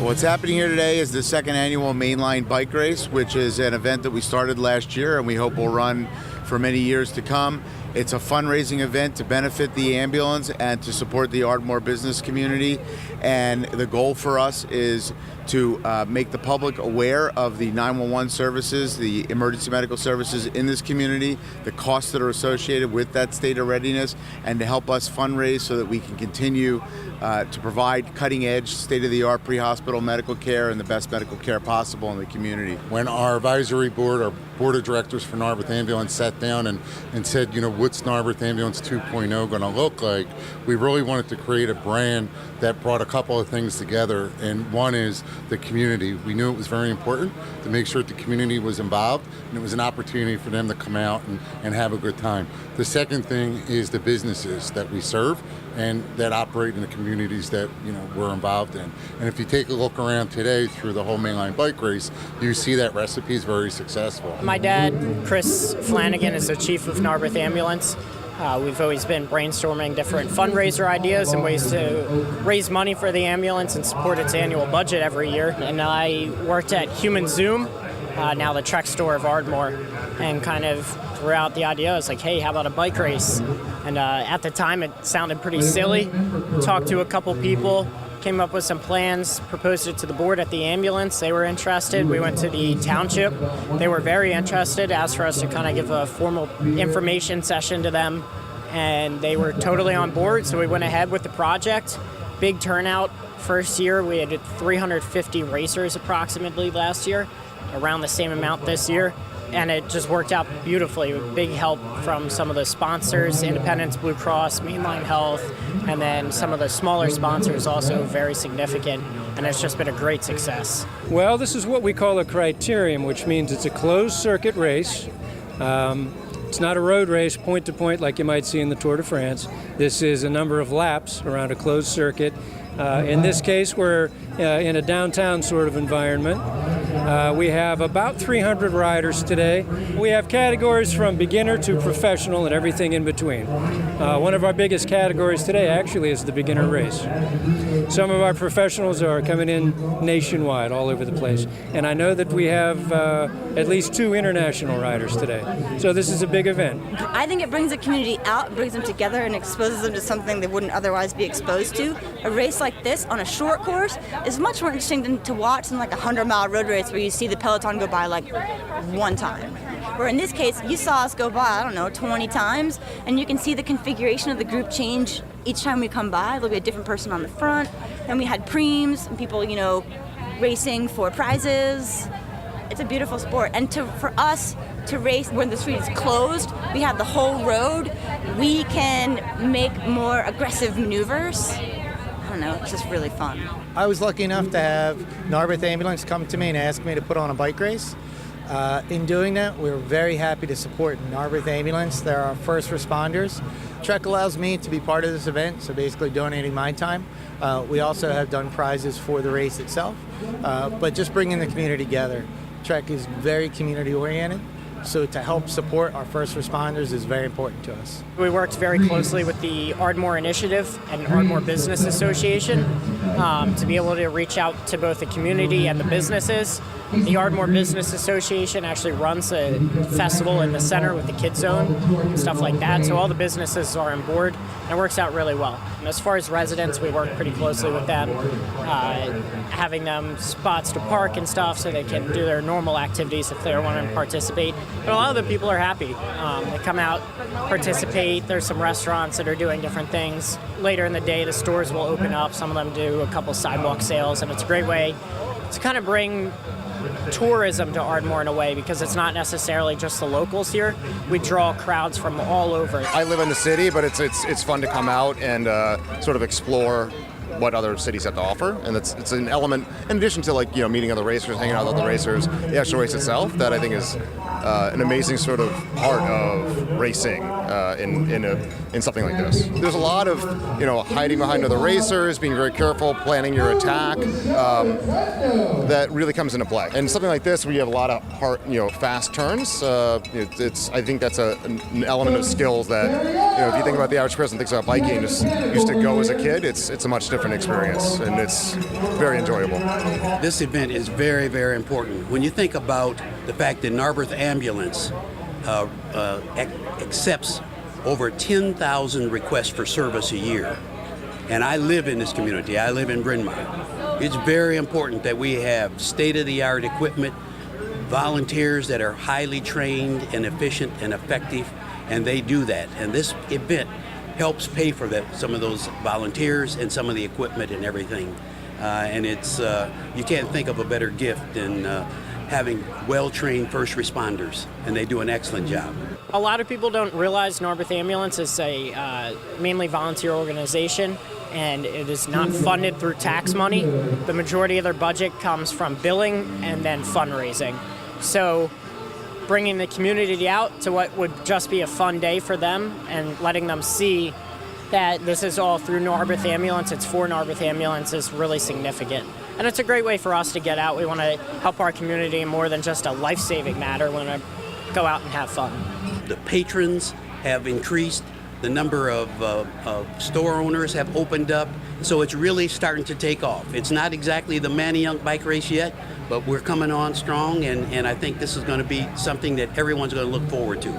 What's happening here today is the second annual Mainline Bike Race, which is an event that we started last year and we hope will run for many years to come. It's a fundraising event to benefit the ambulance and to support the Ardmore business community. And the goal for us is to make the public aware of the 911 services, the emergency medical services in this community, the costs that are associated with that state of readiness, and to help us fundraise so that we can continue to provide cutting-edge, state-of-the-art pre-hospital medical care and the best medical care possible in the community. When our advisory board, our board of directors for Narberth Ambulance sat down and said, you know, what's Narberth Ambulance 2.0 going to look like, we really wanted to create a brand that brought a couple of things together. And one is the community. We knew it was very important to make sure that the community was involved, and it was an opportunity for them to come out and have a good time. The second thing is the businesses that we serve and that operate in the communities that, you know, we're involved in. And if you take a look around today through the whole Mainline Bike Race, you see that recipe is very successful. My dad, Chris Flanagan, is the chief of Narberth Ambulance. We've always been brainstorming different fundraiser ideas and ways to raise money for the ambulance and support its annual budget every year. And I worked at Human Zoom, now the Trek store of Ardmore, and kind of threw out the idea. I was like, hey, how about a bike race? And at the time, it sounded pretty silly. Talked to a couple people, came up with some plans, proposed it to the board at the ambulance. They were interested. We went to the township. They were very interested, asked for us to kind of give a formal information session to them, and they were totally on board, so we went ahead with the project. Big turnout. First year, we had 350 racers approximately last year, around the same amount this year, and it just worked out beautifully. Big help from some of the sponsors, Independence Blue Cross, Mainline Health, and then some of the smaller sponsors also very significant, and it's just been a great success. Well, this is what we call a criterium, which means it's a closed circuit race. It's not a road race point to point like you might see in the Tour de France. This is a number of laps around a closed circuit. In this case, we're in a downtown sort of environment. We have about 300 riders today. We have categories from beginner to professional and everything in between. One of our biggest categories today actually is the beginner race. Some of our professionals are coming in nationwide, all over the place. And I know that we have at least 2 international riders today. So this is a big event. I think it brings the community out, brings them together, and exposes them to something they wouldn't otherwise be exposed to. A race like this on a short course is much more interesting to watch than like a 100-mile road race where you see the peloton go by like one time. Where in this case, you saw us go by, I don't know, 20 times, and you can see the configuration of the group change each time we come by. There'll be a different person on the front. Then we had preems, and people, you know, racing for prizes. It's a beautiful sport. And for us to race when the street is closed, we have the whole road, we can make more aggressive maneuvers. I don't know, it's just really fun. I was lucky enough to have Narberth Ambulance come to me and ask me to put on a bike race. In doing that, we're very happy to support Narberth Ambulance. They're our first responders. Trek allows me to be part of this event, so basically donating my time. We also have done prizes for the race itself, but just bringing the community together. Trek is very community-oriented, so to help support our first responders is very important to us. We worked very closely with the Ardmore Initiative and Ardmore Business Association to be able to reach out to both the community and the businesses. The Ardmore Business Association actually runs a festival in the center with the Kids Zone and stuff like that, so all the businesses are on board, and it works out really well. And as far as residents, we work pretty closely with them, having them spots to park and stuff so they can do their normal activities if they want to participate. But a lot of the people are happy. They come out, participate. There's some restaurants that are doing different things. Later in the day, the stores will open up. Some of them do a couple sidewalk sales, and it's a great way to kind of bring tourism to Ardmore in a way, because it's not necessarily just the locals here. We draw crowds from all over. I live in the city, but it's fun to come out and sort of explore what other cities have to offer, and it's an element in addition to, like, you know, meeting other racers, hanging out with other racers. The actual race itself, that I think is an amazing sort of part of racing in something like this. There's a lot of hiding behind other racers, being very careful, planning your attack. That really comes into play. And something like this, where you have a lot of fast turns. I think that's an element of skills that if you think about the average person thinks about biking, just used to go as a kid. It's a much different experience, and it's very enjoyable. This event is very, very important. When you think about the fact that Narberth Ambulance accepts over 10,000 requests for service a year, and I live in this community, I live in Bryn Mawr, it's very important that we have state-of-the-art equipment, volunteers that are highly trained and efficient and effective, and they do that. And this event helps pay for some of those volunteers and some of the equipment and everything. And it's you can't think of a better gift than having well-trained first responders, and they do an excellent job. A lot of people don't realize Narberth Ambulance is a mainly volunteer organization, and it is not funded through tax money. The majority of their budget comes from billing and then fundraising. So bringing the community out to what would just be a fun day for them and letting them see that this is all through Narberth Ambulance, it's for Narberth Ambulance, is really significant. And it's a great way for us to get out. We want to help our community more than just a life-saving matter. We want to go out and have fun. The patrons have increased. The number of store owners have opened up. So it's really starting to take off. It's not exactly the Manayunk bike race yet, but we're coming on strong, and I think this is going to be something that everyone's going to look forward to.